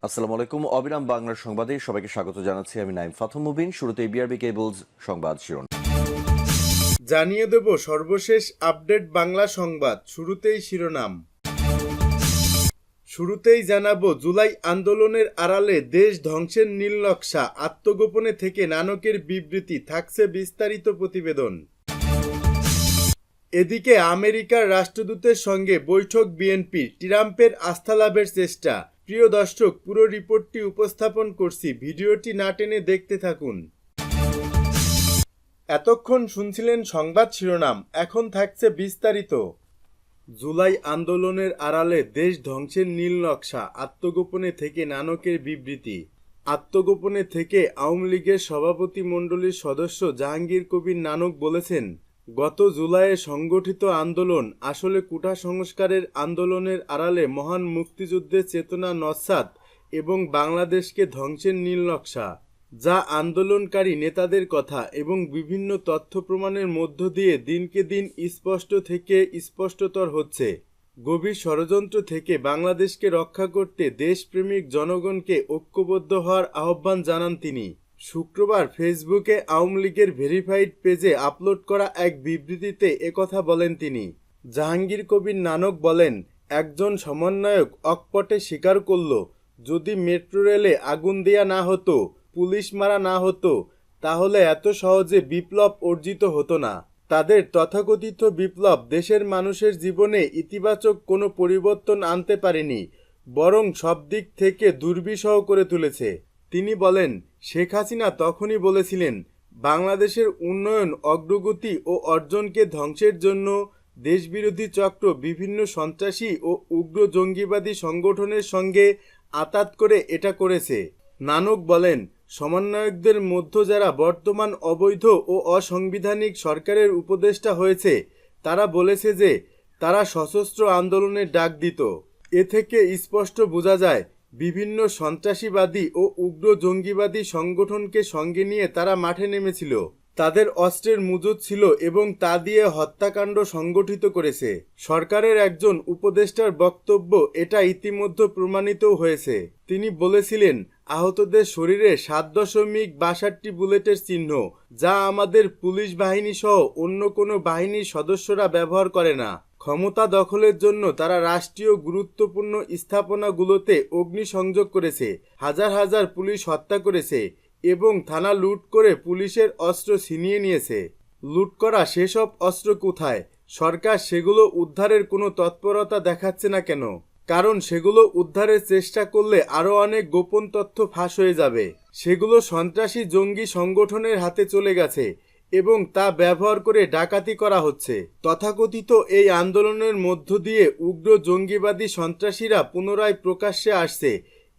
আসসালামু আলাইকুম। অবিরাম বাংলার সংবাদে সবাইকে স্বাগত জানাচ্ছি। আমি নাইম ফাথম মুবিন। শুরুতেই বিআরবি কেবলস সংবাদ শিরোনাম। জানিয়ে দেব সর্বশেষ আপডেট বাংলা সংবাদ। শুরুতেই জানাবো, জুলাই আন্দোলনের আড়ালে দেশ ধ্বংসের নীল নকশা, আত্মগোপনে থেকে নানকের বিবৃতি, থাকছে বিস্তারিত প্রতিবেদন। এদিকে আমেরিকার রাষ্ট্রদূতের সঙ্গে বৈঠক বিএনপির, ট্রাম্পের আস্থা লাভের চেষ্টা। প্রিয় দর্শক, পুরো রিপোর্টটি উপস্থাপন করছি, ভিডিওটি না টেনে দেখতে থাকুন। এতক্ষণ শুনছিলেন সংবাদ শিরোনাম, এখন থাকছে বিস্তারিত। জুলাই আন্দোলনের আড়ালে দেশ ধ্বংসের নীল নকশা, আত্মগোপনে থেকে নানকের বিবৃতি। আত্মগোপনে থেকে আওয়ামী লীগের সভাপতি মণ্ডলীর সদস্য জাহাঙ্গীর কবির নানক বলেছেন, গত জুলাইয়ে সংগঠিত আন্দোলন আসলে কোটা সংস্কারের আন্দোলনের আড়ালে মহান মুক্তিযুদ্ধের চেতনা নস্যাৎ এবং বাংলাদেশকে ধ্বংসের নীল নকশা, যা আন্দোলনকারী নেতাদের কথা এবং বিভিন্ন তথ্য প্রমাণের মধ্য দিয়ে দিনকে দিন স্পষ্ট থেকে স্পষ্টতর হচ্ছে। গভীর ষড়যন্ত্র থেকে বাংলাদেশকে রক্ষা করতে দেশপ্রেমিক জনগণকে ঐক্যবদ্ধ হওয়ার আহ্বান জানান তিনি। শুক্রবার ফেসবুকে আওয়ামী লীগের ভেরিফাইড পেজে আপলোড করা এক বিবৃতিতে একথা বলেন তিনি। জাহাঙ্গীর কবির নানক বলেন, একজন সমন্বয়ক অকপটে স্বীকার করল, যদি মেট্রো রেলে আগুন দেয়া না হতো, পুলিশ মারা না হতো, তাহলে এত সহজে বিপ্লব অর্জিত হতো না। তাদের তথাকথিত বিপ্লব দেশের মানুষের জীবনে ইতিবাচক কোনো পরিবর্তন আনতে পারেনি, বরং সব দিক থেকে দুর্বিষহ করে তুলেছে। তিনি বলেন, শেখ হাসিনা তখনই বলেছিলেন, বাংলাদেশের উন্নয়ন, অগ্রগতি ও অর্জনকে ধ্বংসের জন্য দেশবিরোধী চক্র বিভিন্ন সন্ত্রাসী ও উগ্র জঙ্গিবাদী সংগঠনের সঙ্গে আঁতাত করে এটা করেছে। নানক বলেন, সমন্বয়কদের মধ্যে যারা বর্তমান অবৈধ ও অসাংবিধানিক সরকারের উপদেষ্টা হয়েছে, তারা বলেছে যে তারা সশস্ত্র আন্দোলনের ডাক দিত। এ থেকে স্পষ্ট বোঝা যায়, বিভিন্ন সন্ত্রাসীবাদী ও উগ্র জঙ্গিবাদী সংগঠনকে সঙ্গে নিয়ে তারা মাঠে নেমেছিল। তাদের অস্ত্রের মজুত ছিল এবং তা দিয়ে হত্যাকাণ্ড সংগঠিত করেছে। সরকারের একজন উপদেষ্টার বক্তব্য এটা ইতিমধ্যে প্রমাণিতও হয়েছে। তিনি বলেছিলেন, আহতদের শরীরে 7.62 বুলেটের চিহ্ন, যা আমাদের পুলিশ বাহিনী সহ অন্য কোনো বাহিনীর সদস্যরা ব্যবহার করে না। ক্ষমতা দখলের জন্য তারা রাষ্ট্রীয় গুরুত্বপূর্ণ স্থাপনাগুলোতে অগ্নিসংযোগ করেছে, হাজার হাজার পুলিশ হত্যা করেছে এবং থানা লুট করে পুলিশের অস্ত্র ছিনিয়ে নিয়েছে। লুট করা সেসব অস্ত্র কোথায়? সরকার সেগুলো উদ্ধারের কোনো তৎপরতা দেখাচ্ছে না কেন? কারণ সেগুলো উদ্ধারের চেষ্টা করলে আরও অনেক গোপন তথ্য ফাঁস হয়ে যাবে। সেগুলো সন্ত্রাসী জঙ্গি সংগঠনের হাতে চলে গেছে এবং তা ব্যবহার করে ডাকাতি করা হচ্ছে। তথাকথিত এই আন্দোলনের মধ্য দিয়ে উগ্র জঙ্গিবাদী সন্ত্রাসীরা পুনরায় প্রকাশ্যে আসছে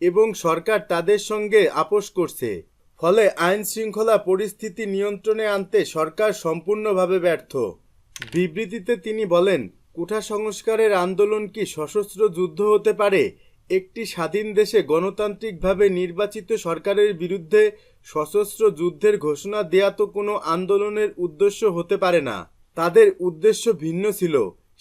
এবং সরকার তাদের সঙ্গে আপোষ করছে। ফলে আইন শৃঙ্খলা পরিস্থিতি নিয়ন্ত্রণে আনতে সরকার সম্পূর্ণভাবে ব্যর্থ। বিবৃতিতে তিনি বলেন, কোটা সংস্কারের আন্দোলন কি সশস্ত্র যুদ্ধ হতে পারে? একটি স্বাধীন দেশে গণতান্ত্রিকভাবে নির্বাচিত সরকারের বিরুদ্ধে সশস্ত্র যুদ্ধের ঘোষণা দেয়া তো কোনো আন্দোলনের উদ্দেশ্য হতে পারে না। তাদের উদ্দেশ্য ভিন্ন ছিল।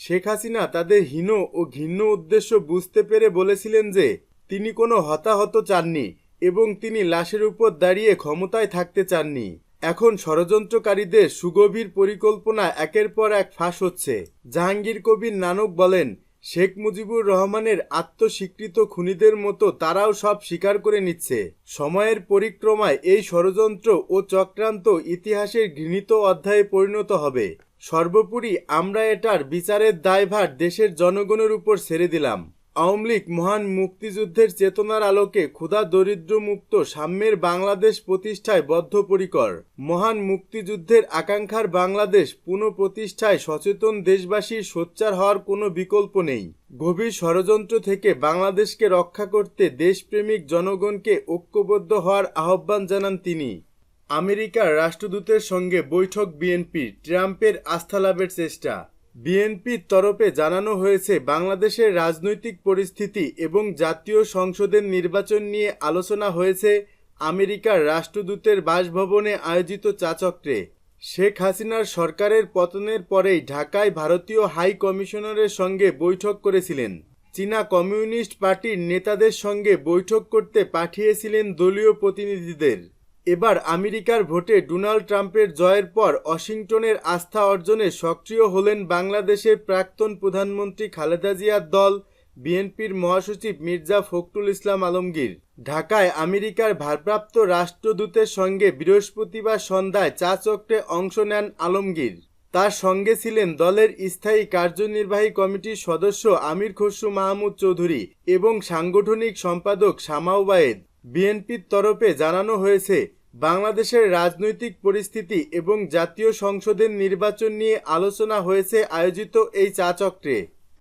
শেখ হাসিনা তাদের হীন ও ঘৃণ্য উদ্দেশ্য বুঝতে পেরে বলেছিলেন যে তিনি কোনো হতাহত চাননি এবং তিনি লাশের উপর দাঁড়িয়ে ক্ষমতায় থাকতে চাননি। এখন ষড়যন্ত্রকারীদের সুগভীর পরিকল্পনা একের পর এক ফাঁস হচ্ছে। জাহাঙ্গীর কবির নানক বলেন, শেখ মুজিবুর রহমানের আত্মস্বীকৃত খুনিদের মতো তারাও সব স্বীকার করে নিচ্ছে। সময়ের পরিক্রমায় এই ষড়যন্ত্র ও চক্রান্ত ইতিহাসের ঘৃণিত অধ্যায়ে পরিণত হবে। সর্বোপরি আমরা এটার বিচারের দায়ভার দেশের জনগণের উপর ছেড়ে দিলাম। আওয়ামী লীগ মহান মুক্তিযুদ্ধের চেতনার আলোকে ক্ষুধা দরিদ্র মুক্ত সাম্যের বাংলাদেশ প্রতিষ্ঠায় বদ্ধপরিকর। মহান মুক্তিযুদ্ধের আকাঙ্ক্ষার বাংলাদেশ পুনঃপ্রতিষ্ঠায় সচেতন দেশবাসীর সোচ্চার হওয়ার কোনো বিকল্প নেই। গভীর ষড়যন্ত্র থেকে বাংলাদেশকে রক্ষা করতে দেশপ্রেমিক জনগণকে ঐক্যবদ্ধ হওয়ার আহ্বান জানান তিনি। আমেরিকার রাষ্ট্রদূতের সঙ্গে বৈঠক বিএনপির, ট্রাম্পের আস্থা লাভের চেষ্টা। বিএনপির তরফে জানানো হয়েছে, বাংলাদেশের রাজনৈতিক পরিস্থিতি এবং জাতীয় সংসদের নির্বাচন নিয়ে আলোচনা হয়েছে আমেরিকার রাষ্ট্রদূতের বাসভবনে আয়োজিত চাচক্রে। শেখ হাসিনার সরকারের পতনের পরেই ঢাকায় ভারতীয় হাই কমিশনারের সঙ্গে বৈঠক করেছিলেন। চীনা কমিউনিস্ট পার্টির নেতাদের সঙ্গে বৈঠক করতে পাঠিয়েছিলেন দলীয় প্রতিনিধিদের। এবার আমেরিকার ভোটে ডোনাল্ড ট্রাম্পের জয়ের পর ওয়াশিংটনের আস্থা অর্জনে সক্রিয় হলেন বাংলাদেশের প্রাক্তন প্রধানমন্ত্রী খালেদা জিয়ার দল, বিএনপির মহাসচিব মির্জা ফখরুল ইসলাম আলমগীর। ঢাকায় আমেরিকার ভারপ্রাপ্ত রাষ্ট্রদূতের সঙ্গে বৃহস্পতিবার সন্ধ্যায় চা চক্রে অংশ নেন আলমগীর। তার সঙ্গে ছিলেন দলের স্থায়ী কার্যনির্বাহী কমিটির সদস্য আমির খসরু মাহমুদ চৌধুরী এবং সাংগঠনিক সম্পাদক শামা ওবায়েদ। বিএনপির তরফে জানানো হয়েছে, বাংলাদেশের রাজনৈতিক পরিস্থিতি এবং জাতীয় সংসদের নির্বাচন নিয়ে আলোচনা হয়েছে আয়োজিত এই চা চক্রে।